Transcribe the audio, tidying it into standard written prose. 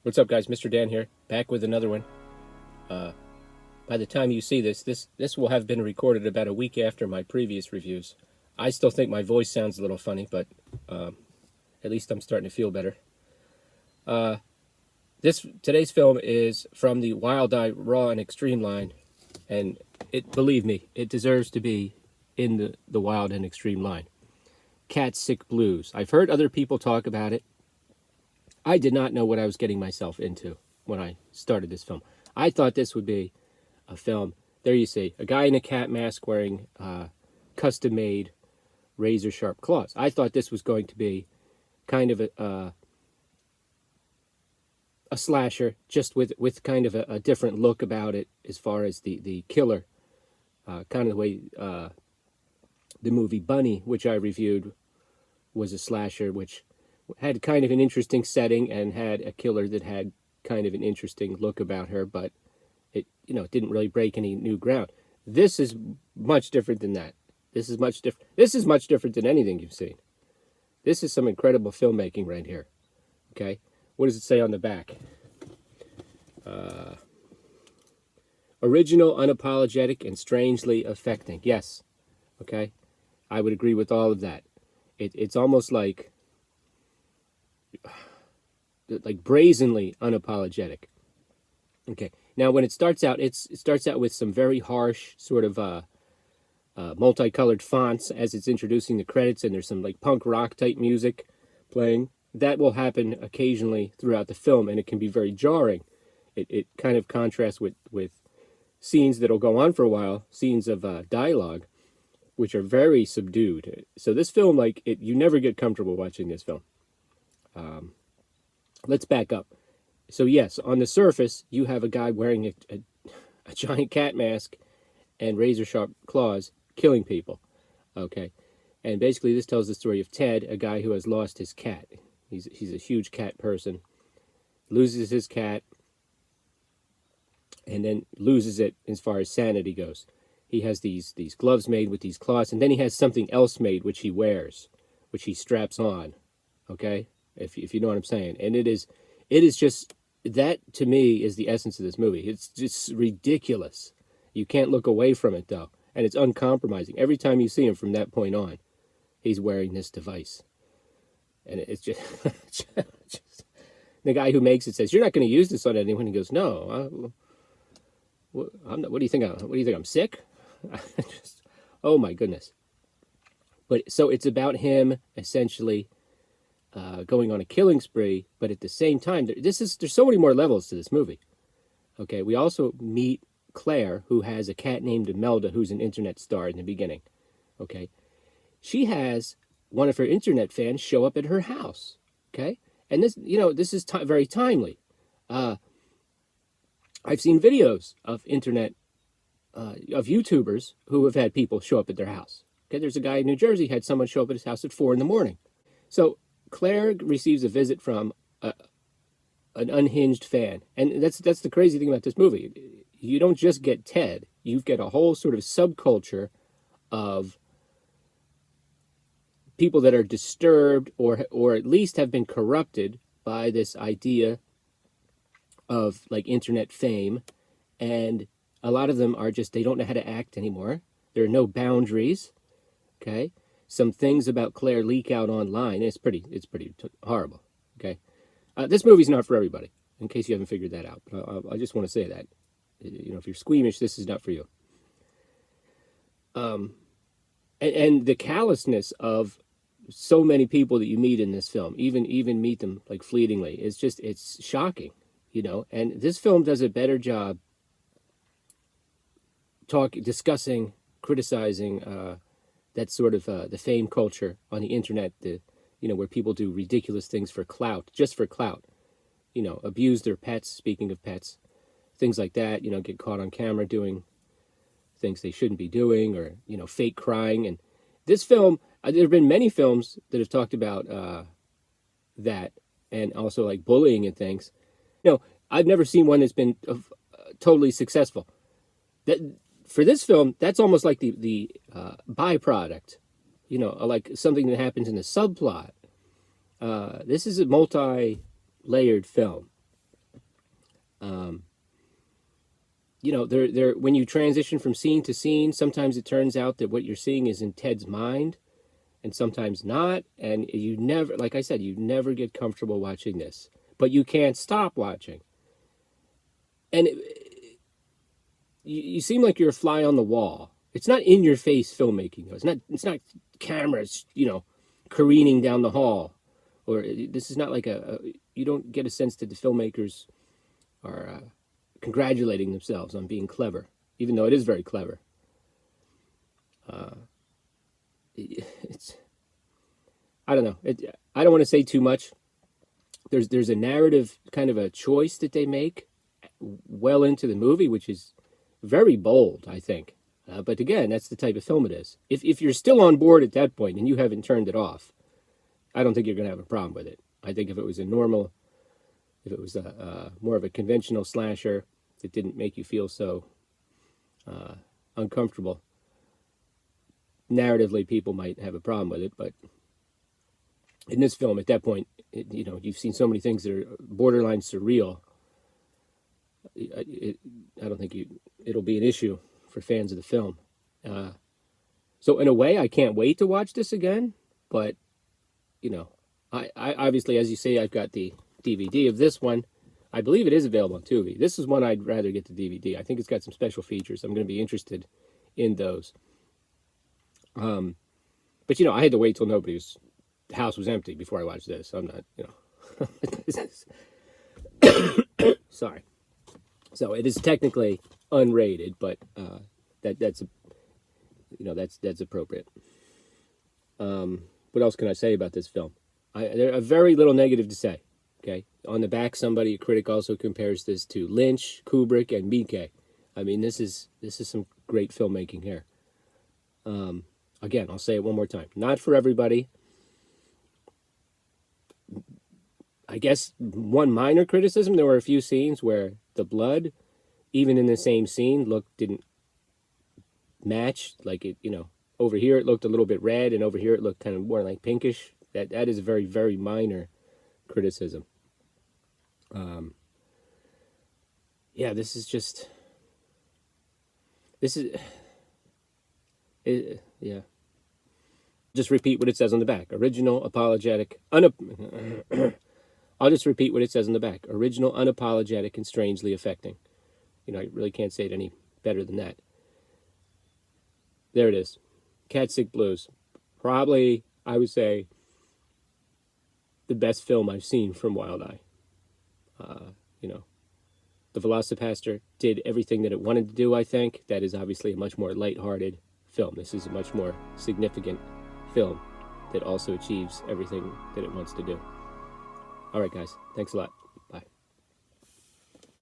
What's up, guys? Mr. Dan here, back with another one. By the time you see this will have been recorded about a week after my previous reviews. I still think my voice sounds a little funny, but at least I'm starting to feel better. Today's film is from the Wild Eye Raw and Extreme line, and believe me, it deserves to be in the Wild and Extreme line. Cat Sick Blues. I've heard other people talk about it. I did not know what I was getting myself into when I started this film. I thought this would be a film. There you see, a guy in a cat mask wearing custom-made razor-sharp claws. I thought this was going to be kind of a slasher, just with kind of a different look about it as far as the killer. Kind of the way the movie Bunny, which I reviewed, was a slasher, which had kind of an interesting setting and had a killer that had kind of an interesting look about her, but it didn't really break any new ground. This is much different than that. This is much different. This is much different than anything you've seen. This is some incredible filmmaking right here. Okay, what does it say on the back? Original, unapologetic, and strangely affecting. Yes. Okay, I would agree with all of that. It's almost like brazenly unapologetic. Okay, now when it starts out, it starts out with some very harsh sort of multicolored fonts as it's introducing the credits, and there's some like punk rock type music playing. That will happen occasionally throughout the film, and it can be very jarring. It kind of contrasts with scenes that'll go on for a while, scenes of dialogue, which are very subdued. So this film, you never get comfortable watching this film. Let's back up. So yes, on the surface, you have a guy wearing a giant cat mask and razor-sharp claws killing people. Okay, and basically this tells the story of Ted, a guy who has lost his cat. He's a huge cat person, loses his cat, and then loses it as far as sanity goes. He has these gloves made with these claws, and then he has something else made which he wears, which he straps on. Okay, if you know what I'm saying. And it is just, that to me is the essence of this movie. It's just ridiculous. You can't look away from it though, and it's uncompromising. Every time you see him from that point on, he's wearing this device, and it's just, just the guy who makes it says, "You're not going to use this on anyone." He goes, "No, I'm not, what do you think? What do you think? I'm sick?" Just, oh my goodness. But so it's about him essentially going on a killing spree, but at the same time, there's so many more levels to this movie. Okay, we also meet Claire, who has a cat named Imelda, who's an internet star in the beginning. Okay, she has one of her internet fans show up at her house. Okay, and this is very timely. I've seen videos of of YouTubers who have had people show up at their house. Okay, there's a guy in New Jersey had someone show up at his house at 4 a.m. So Claire receives a visit from an unhinged fan, and that's the crazy thing about this movie. You don't just get Ted; you get a whole sort of subculture of people that are disturbed or at least have been corrupted by this idea of like internet fame, and a lot of them are just, they don't know how to act anymore. There are no boundaries. Okay. Some things about Claire leak out online. It's pretty horrible. Okay, this movie's not for everybody, in case you haven't figured that out. But I just want to say that, if you're squeamish, this is not for you. And the callousness of so many people that you meet in this film, even meet them like fleetingly, it's shocking, And this film does a better job discussing, criticizing. That's sort of the fame culture on the internet, where people do ridiculous things for clout, just for clout, abuse their pets, speaking of pets, things like that, get caught on camera doing things they shouldn't be doing, or, fake crying. And this film, there have been many films that have talked about that, and also like bullying and things. I've never seen one that's been totally successful. For this film, that's almost like the byproduct, like something that happens in a subplot. This is a multi-layered film, There when you transition from scene to scene, sometimes it turns out that what you're seeing is in Ted's mind, and sometimes not. And you never, like I said, you never get comfortable watching this, but you can't stop watching. And you seem like you're a fly on the wall. It's not in your face filmmaking, though. It's not cameras, careening down the hall, or this is not like you don't get a sense that the filmmakers are congratulating themselves on being clever, even though it is very clever. It's I don't know. I don't want to say too much. There's a narrative kind of a choice that they make well into the movie, which is very bold, I think. But again, that's the type of film it is. If you're still on board at that point and you haven't turned it off, I don't think you're going to have a problem with it. I think if it was more of a conventional slasher that didn't make you feel so uncomfortable, narratively people might have a problem with it. But in this film, at that point, you've seen so many things that are borderline surreal. I don't think it'll be an issue for fans of the film. So in a way, I can't wait to watch this again. But I obviously, as you say, I've got the DVD of this one. I believe it is available on Tubi. This is one I'd rather get the DVD. I think it's got some special features. I'm going to be interested in those. But I had to wait till the house was empty before I watched this. I'm not, sorry. So it is technically unrated, but that's appropriate. What else can I say about this film? There are very little negative to say. Okay, on the back, a critic also compares this to Lynch, Kubrick, and Miike. I mean, this is some great filmmaking here. Again, I'll say it one more time. Not for everybody. I guess one minor criticism, there were a few scenes where the blood, even in the same scene, didn't match. Like over here it looked a little bit red, and over here it looked kind of more like pinkish. That is a very, very minor criticism. Just repeat what it says on the back. Original, apologetic, I'll just repeat what it says on the back. Original, unapologetic, and strangely affecting. I really can't say it any better than that. There it is. Cat Sick Blues. Probably, I would say, the best film I've seen from Wild Eye. The VelociPastor did everything that it wanted to do, I think. That is obviously a much more lighthearted film. This is a much more significant film that also achieves everything that it wants to do. All right, guys. Thanks a lot.